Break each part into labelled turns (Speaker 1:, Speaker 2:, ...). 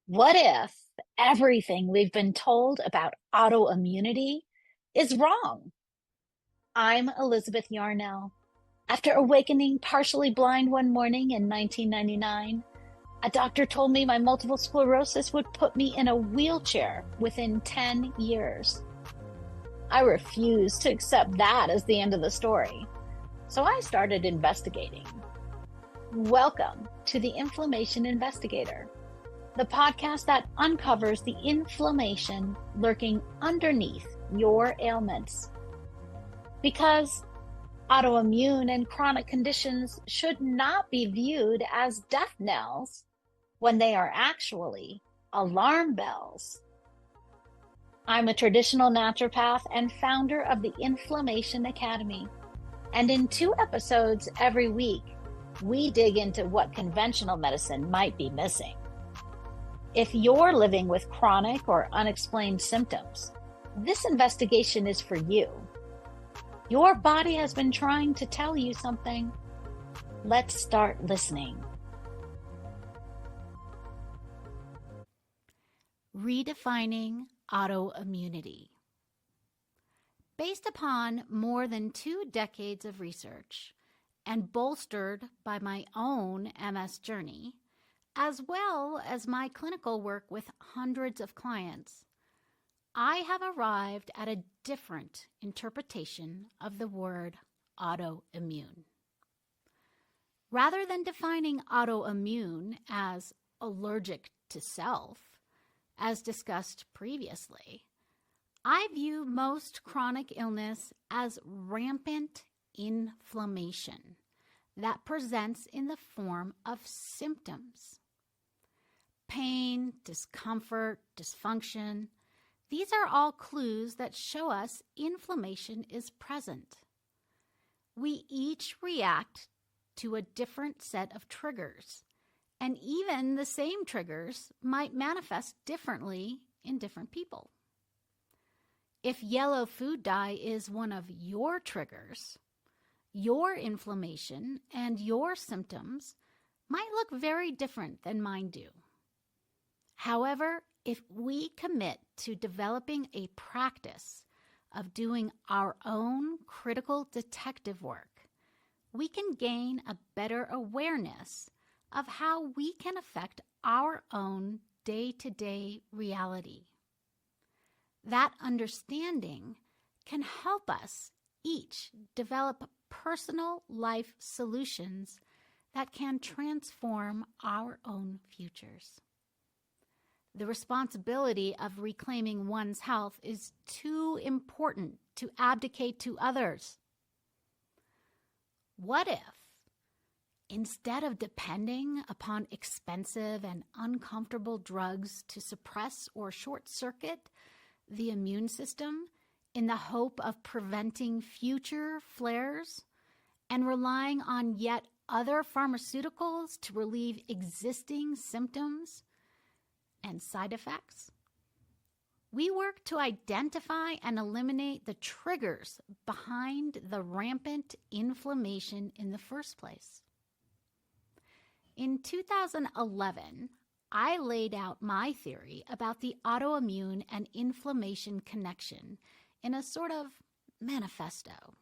Speaker 1: What if everything we've been told about autoimmunity is wrong? I'm Elizabeth Yarnell. After awakening partially blind one morning in 1999, a doctor told me my multiple sclerosis would put me in a wheelchair within 10 years. I refused to accept that as the end of the story, so I started investigating. Welcome to the Inflammation Investigator, the podcast that uncovers the inflammation lurking underneath your ailments. Because autoimmune and chronic conditions should not be viewed as death knells when they are actually alarm bells. I'm a traditional naturopath and founder of the Inflammation Academy. And in 2 episodes every week, we dig into what conventional medicine might be missing. If you're living with chronic or unexplained symptoms, this investigation is for you. Your body has been trying to tell you something. Let's start listening.
Speaker 2: Redefining Autoimmunity. Based upon more than 2 decades of research and bolstered by my own MS journey, as well as my clinical work with hundreds of clients, I have arrived at a different interpretation of the word autoimmune. Rather than defining autoimmune as allergic to self, as discussed previously, I view most chronic illness as rampant inflammation that presents in the form of symptoms. Pain, discomfort, dysfunction, these are all clues that show us inflammation is present. We each react to a different set of triggers, and even the same triggers might manifest differently in different people. If yellow food dye is one of your triggers, your inflammation and your symptoms might look very different than mine do. However, if we commit to developing a practice of doing our own critical detective work, we can gain a better awareness of how we can affect our own day-to-day reality. That understanding can help us each develop personal life solutions that can transform our own futures. The responsibility of reclaiming one's health is too important to abdicate to others. What if, instead of depending upon expensive and uncomfortable drugs to suppress or short-circuit the immune system in the hope of preventing future flares and relying on yet other pharmaceuticals to relieve existing symptoms and side effects, we work to identify and eliminate the triggers behind the rampant inflammation in the first place? In 2011, I laid out my theory about the autoimmune and inflammation connection in a sort of manifesto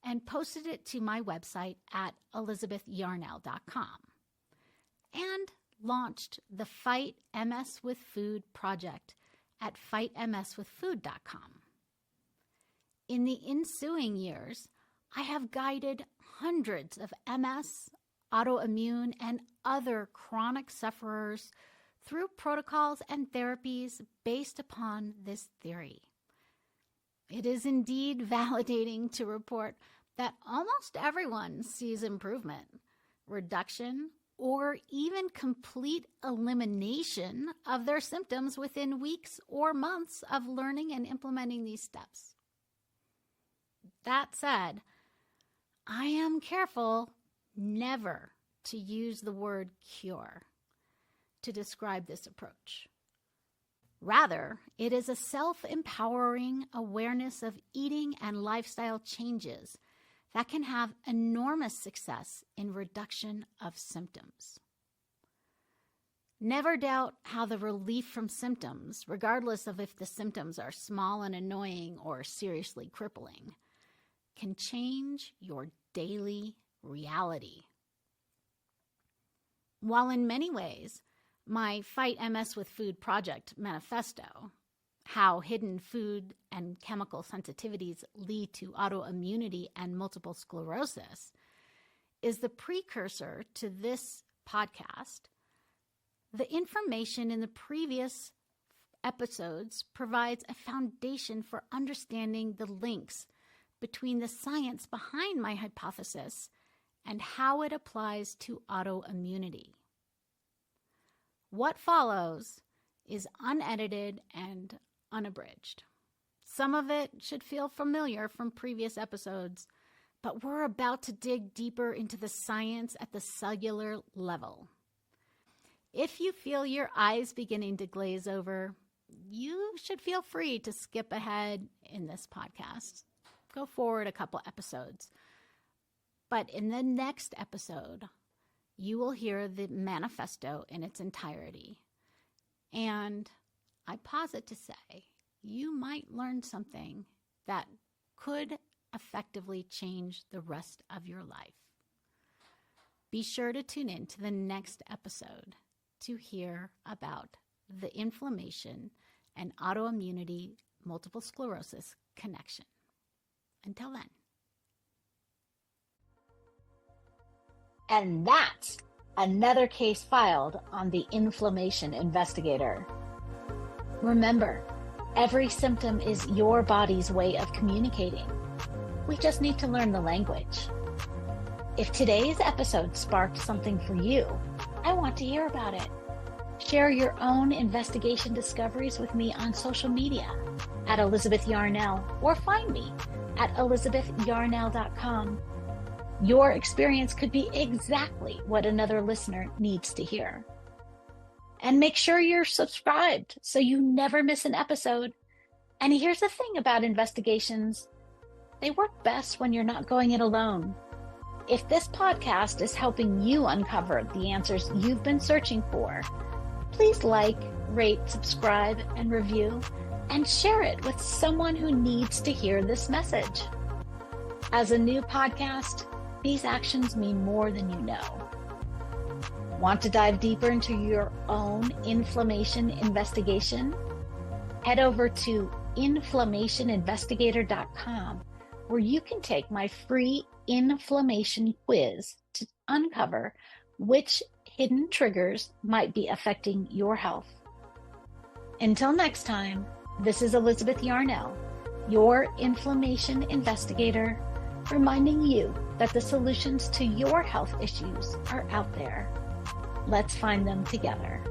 Speaker 2: and posted it to my website at elizabethyarnell.com and launched the Fight MS with Food project at fightmswithfood.com. In the ensuing years, I have guided hundreds of MS, autoimmune, and other chronic sufferers through protocols and therapies based upon this theory. It is indeed validating to report that almost everyone sees improvement, reduction, or even complete elimination of their symptoms within weeks or months of learning and implementing these steps. That said, I am careful never to use the word cure to describe this approach. Rather, it is a self-empowering awareness of eating and lifestyle changes that can have enormous success in reduction of symptoms. Never doubt how the relief from symptoms, regardless of if the symptoms are small and annoying or seriously crippling, can change your daily reality. While in many ways, my Fight MS with Food project manifesto, how hidden food and chemical sensitivities lead to autoimmunity and multiple sclerosis, is the precursor to this podcast, the information in the previous episodes provides a foundation for understanding the links between the science behind my hypothesis and how it applies to autoimmunity. What follows is unedited and unabridged. Some of it should feel familiar from previous episodes, but we're about to dig deeper into the science at the cellular level. If you feel your eyes beginning to glaze over, you should feel free to skip ahead in this podcast. Go forward a couple episodes. But in the next episode, you will hear the manifesto in its entirety. And I posit to say, you might learn something that could effectively change the rest of your life. Be sure to tune in to the next episode to hear about the inflammation and autoimmunity multiple sclerosis connection. Until then.
Speaker 1: And that's another case filed on the Inflammation Investigator. Remember, every symptom is your body's way of communicating. We just need to learn the language. If today's episode sparked something for you, I want to hear about it. Share your own investigation discoveries with me on social media at Elizabeth Yarnell, or find me at elizabethyarnell.com. Your experience could be exactly what another listener needs to hear. And make sure you're subscribed so you never miss an episode. And here's the thing about investigations. They work best when you're not going it alone. If this podcast is helping you uncover the answers you've been searching for, please like, rate, subscribe, and review, and share it with someone who needs to hear this message. As a new podcast, these actions mean more than you know. Want to dive deeper into your own inflammation investigation? Head over to inflammationinvestigator.com, where you can take my free inflammation quiz to uncover which hidden triggers might be affecting your health. Until next time, this is Elizabeth Yarnell, your inflammation investigator, reminding you that the solutions to your health issues are out there. Let's find them together.